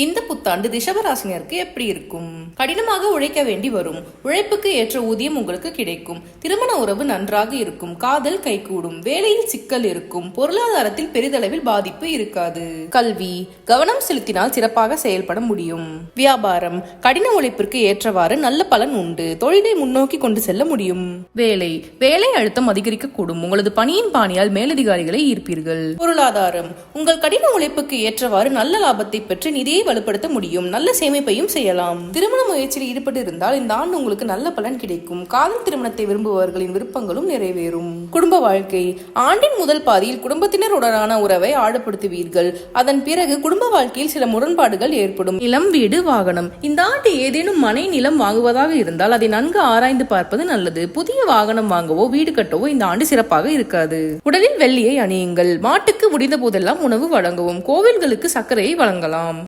இந்த புத்தாண்டு ரிஷபராசினருக்கு எப்படி இருக்கும்? கடினமாக உழைக்க வேண்டி வரும். உழைப்புக்கு ஏற்ற ஊதியம் உங்களுக்கு கிடைக்கும். திருமண உறவு நன்றாக இருக்கும். காதல் கைகூடும். வேலையில் சிக்கல் இருக்கும். பொருளாதாரத்தில் பெரிதளவில் பாதிப்பு இருக்காது. கல்வி கவனம் செலுத்தினால் சிறப்பாக செயல்பட முடியும். வியாபாரம் கடின உழைப்பிற்கு ஏற்றவாறு நல்ல பலன் உண்டு. தொழிலை முன்னோக்கி கொண்டு செல்ல முடியும். வேலை அழுத்தம் அதிகரிக்கக்கூடும். உங்களது பணியின் பாணியால் மேலதிகாரிகளை ஈர்ப்பீர்கள். பொருளாதாரம் உங்கள் கடின உழைப்புக்கு ஏற்றவாறு நல்ல லாபத்தை பெற்று நிதியை வலுப்படுத்த முடியும். நல்ல சேமிப்பையும் செய்யலாம். திருமண முயற்சியில் ஈடுபட்டு இருந்தால் இந்த ஆண்டு உங்களுக்கு நல்ல பலன் கிடைக்கும். காதல் திருமணத்தை விரும்புபவர்களின் விருப்பங்களும் நிறைவேறும். குடும்ப வாழ்க்கை ஆண்டின் முதல் பாதியில் குடும்பத்தினருடனான உறவை ஆழப்படுத்துவீர்கள். அதன் பிறகு குடும்ப வாழ்க்கையில் சில முரண்பாடுகள் ஏற்படும். நிலம், வீடு, வாகனம் இந்த ஆண்டு ஏதேனும் மனை, நிலம் வாங்குவதாக இருந்தால் அதை நன்கு ஆராய்ந்து பார்ப்பது நல்லது. புதிய வாகனம் வாங்கவோ வீடு கட்டவோ இந்த ஆண்டு சிறப்பாக இருக்காது. உடலில் வெள்ளியை அணியுங்கள். மாட்டுக்கு முடிந்த போதெல்லாம் உணவு வழங்கவும். கோவில்களுக்கு சர்க்கரையை வழங்கலாம்.